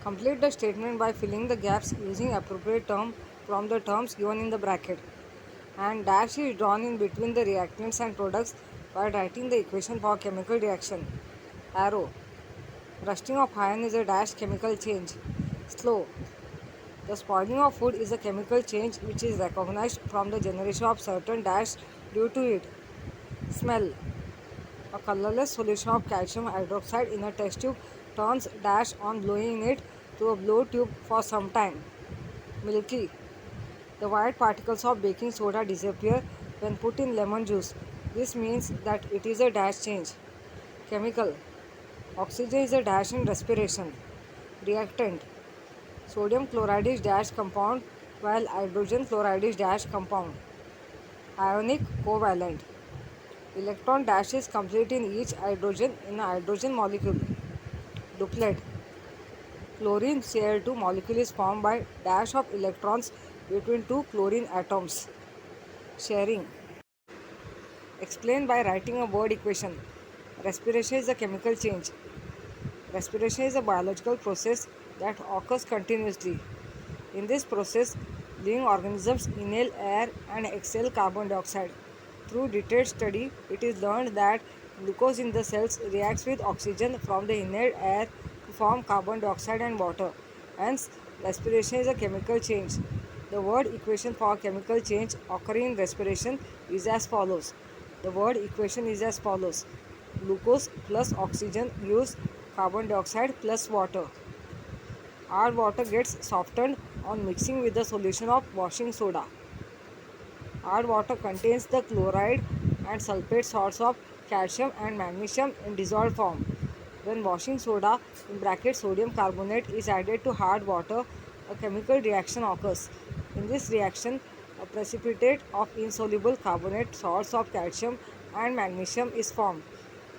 Complete the statement by filling the gaps using appropriate term from the terms given in the bracket. And dash is drawn in between the reactants and products by writing the equation for chemical reaction. Arrow. Rusting of iron is a dash chemical change. Slow. The spoiling of food is a chemical change which is recognized from the generation of certain dash due to it. Smell. A colorless solution of calcium hydroxide in a test tube turns dash on blowing it to a blow tube for some time. Milky. The white particles of baking soda disappear when put in lemon juice. This means that it is a dash change. Chemical. Oxygen is a dash in respiration. Reactant. Sodium chloride is dash compound while hydrogen chloride is dash compound. Ionic covalent. Electron dash is complete in each hydrogen in a hydrogen molecule. Duplet. Chlorine Cl2 molecule is formed by dash of electrons between two chlorine atoms. Sharing. Explain by writing a word equation. Respiration is a chemical change. Respiration is a biological process that occurs continuously. In this process, living organisms inhale air and exhale carbon dioxide. Through detailed study, it is learned that glucose in the cells reacts with oxygen from the inhaled air to form carbon dioxide and water. Hence, respiration is a chemical change. The word equation for chemical change occurring in respiration is as follows. The word equation is as follows. Glucose plus oxygen gives carbon dioxide plus water. Hard water gets softened on mixing with the solution of washing soda. Hard water contains the chloride and sulfate salts of calcium and magnesium in dissolved form. When washing soda in bracket sodium carbonate is added to hard water, a chemical reaction occurs. In this reaction, a precipitate of insoluble carbonate salts of calcium and magnesium is formed.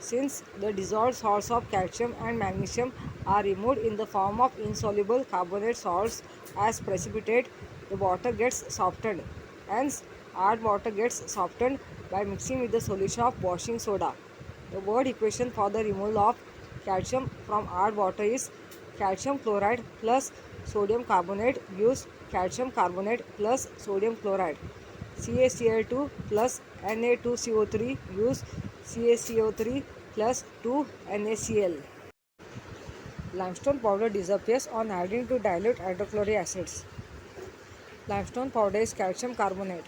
Since the dissolved salts of calcium and magnesium are removed in the form of insoluble carbonate salts as precipitate, the water gets softened. Hence, hard water gets softened by mixing with the solution of washing soda. The word equation for the removal of calcium from hard water is calcium chloride plus sodium carbonate gives calcium carbonate plus sodium chloride. CaCl2 plus Na2CO3 gives CaCO3 plus 2NaCl. Limestone powder disappears on adding to dilute hydrochloric acids. Limestone powder is calcium carbonate.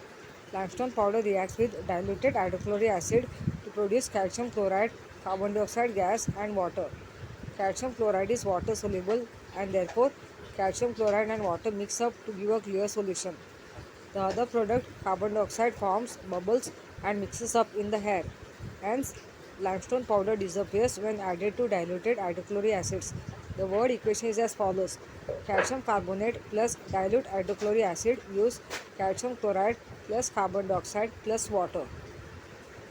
Limestone powder reacts with diluted hydrochloric acid to produce calcium chloride, carbon dioxide gas and water. Calcium chloride is water soluble and therefore calcium chloride and water mix up to give a clear solution. The other product, carbon dioxide, forms bubbles and mixes up in the air. Hence, limestone powder disappears when added to diluted hydrochloric acids. The word equation is as follows. Calcium carbonate plus dilute hydrochloric acid gives calcium chloride plus carbon dioxide plus water.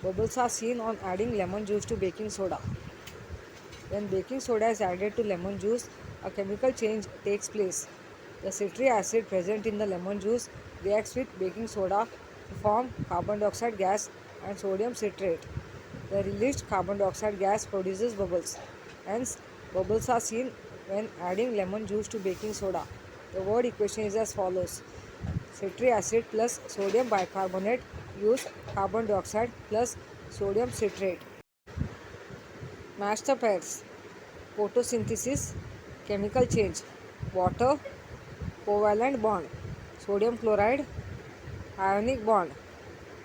Bubbles are seen on adding lemon juice to baking soda. When baking soda is added to lemon juice, a chemical change takes place. The citric acid present in the lemon juice reacts with baking soda to form carbon dioxide gas and sodium citrate. The released carbon dioxide gas produces bubbles. Hence, bubbles are seen when adding lemon juice to baking soda. The word equation is as follows. Citric acid plus sodium bicarbonate gives carbon dioxide plus sodium citrate. Match the pairs. Photosynthesis, chemical change, water, covalent bond, sodium chloride, ionic bond,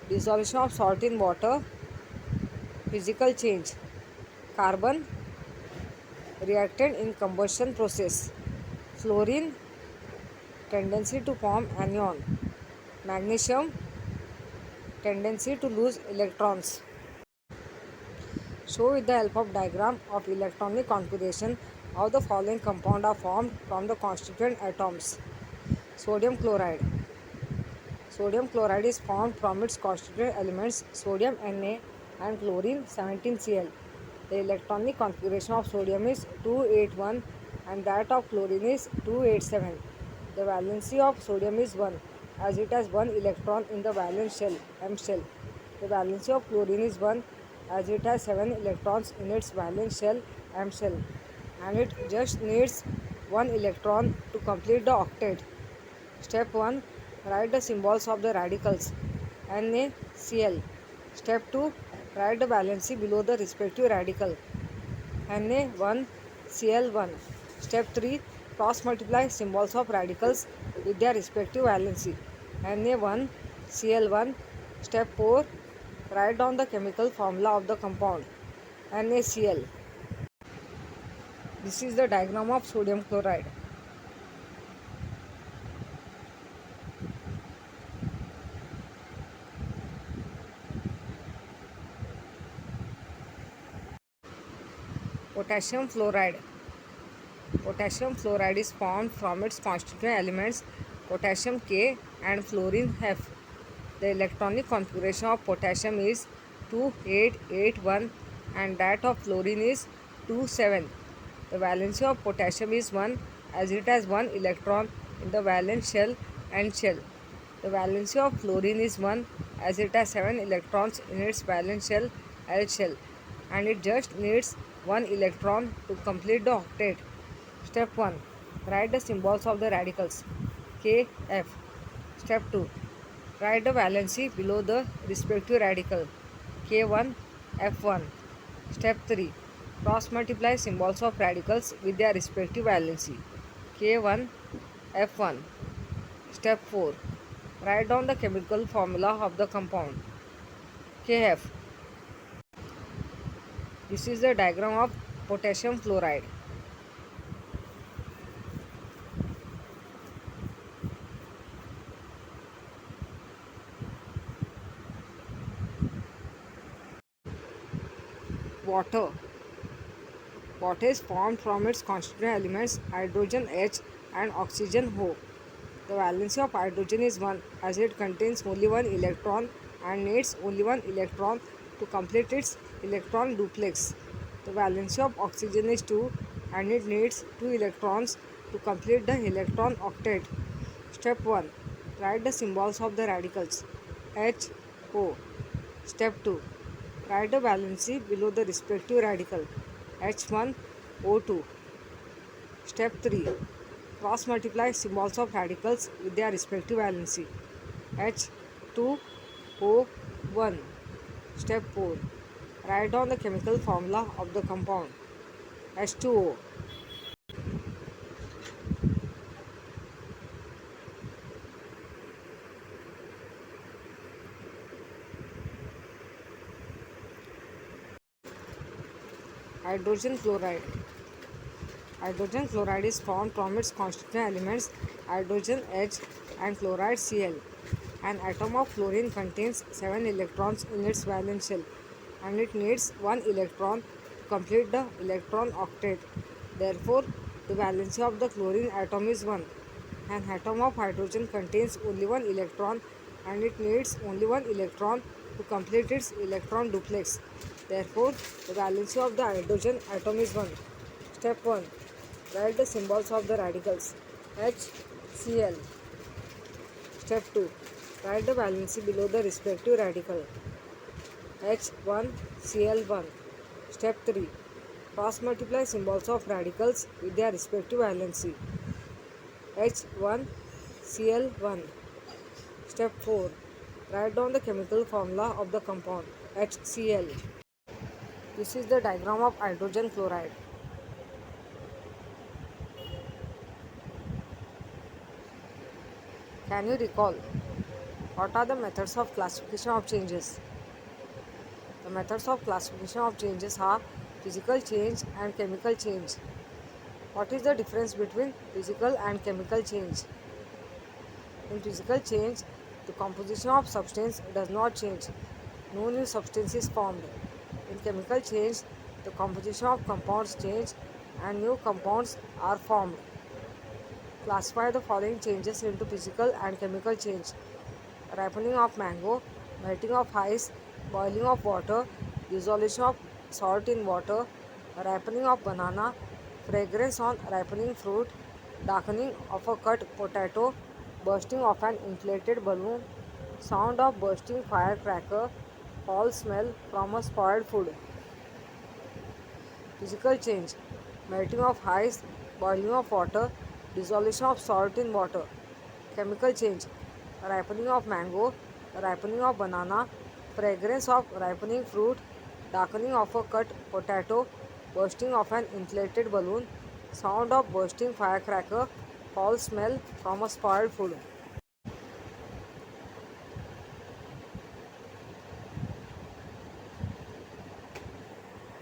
dissolution of salt in water, physical change, carbon, reactant in combustion process, fluorine, tendency to form anion, magnesium, tendency to lose electrons. Show with the help of diagram of electronic configuration how the following compound are formed from the constituent atoms. Sodium chloride. Sodium chloride is formed from its constituent elements sodium Na and chlorine 17Cl. The electronic configuration of sodium is 281 and that of chlorine is 287. The valency of sodium is 1 as it has 1 electron in the valence shell M shell. The valency of chlorine is 1 as it has 7 electrons in its valence shell M shell and it just needs one electron to complete the octet. Step 1. Write the symbols of the radicals NaCl. Step 2. Write the valency below the respective radical Na1Cl1. Step 3. Cross multiply symbols of radicals with their respective valency Na1Cl1. Step 4. Write down the chemical formula of the compound NaCl. This is the diagram of sodium chloride. Potassium fluoride. Potassium fluoride is formed from its constituent elements potassium K and fluorine F. The electronic configuration of potassium is 2881 and that of fluorine is 27. The valency of potassium is 1 as it has 1 electron in the valence shell and shell. The valency of fluorine is 1 as it has 7 electrons in its valence shell and shell, and it just needs 1 electron to complete the octet. Step 1. Write the symbols of the radicals Kf. Step 2. Write the valency below the respective radical K1, F1. Step 3. Cross multiply symbols of radicals with their respective valency K1, F1. Step 4. Write down the chemical formula of the compound Kf. This is the diagram of potassium fluoride. Water. Water is formed from its constituent elements hydrogen H and oxygen O. The valency of hydrogen is 1 as it contains only 1 electron and needs only 1 electron to complete its electron duplex. The valency of oxygen is 2 and it needs 2 electrons to complete the electron octet. Step 1. Write the symbols of the radicals H, O. Step 2. Write the valency below the respective radical H1, O2. Step 3. Cross multiply symbols of radicals with their respective valency H2, O1. Step 4. Write down the chemical formula of the compound H2O. Hydrogen chloride. Hydrogen chloride is formed from its constituent elements hydrogen H and chloride Cl. An atom of fluorine contains 7 electrons in its valence shell and it needs 1 electron to complete the electron octet. Therefore, the valency of the chlorine atom is 1. An atom of hydrogen contains only 1 electron and it needs only 1 electron to complete its electron duplex. Therefore, the valency of the hydrogen atom is 1. Step 1. Write the symbols of the radicals HCl. Step 2. Write the valency below the respective radical H1Cl1. Step 3. Cross multiply symbols of radicals with their respective valency H1Cl1. Step 4. Write down the chemical formula of the compound HCl. This is the diagram of hydrogen chloride. Can you recall what are the methods of classification of changes? The methods of classification of changes are physical change and chemical change. What is the difference between physical and chemical change? In physical change, the composition of substance does not change. No new substance is formed. In chemical change, the composition of compounds change and new compounds are formed. Classify the following changes into physical and chemical change: ripening of mango, melting of ice, boiling of water, dissolution of salt in water, ripening of banana, fragrance on ripening fruit, darkening of a cut potato, bursting of an inflated balloon, sound of bursting firecracker, foul smell from a spoiled food. Physical change: melting of ice, boiling of water, dissolution of salt in water, chemical change, ripening of mango, ripening of banana, fragrance of ripening fruit, darkening of a cut potato, bursting of an inflated balloon, sound of bursting firecracker, foul smell from a spoiled food.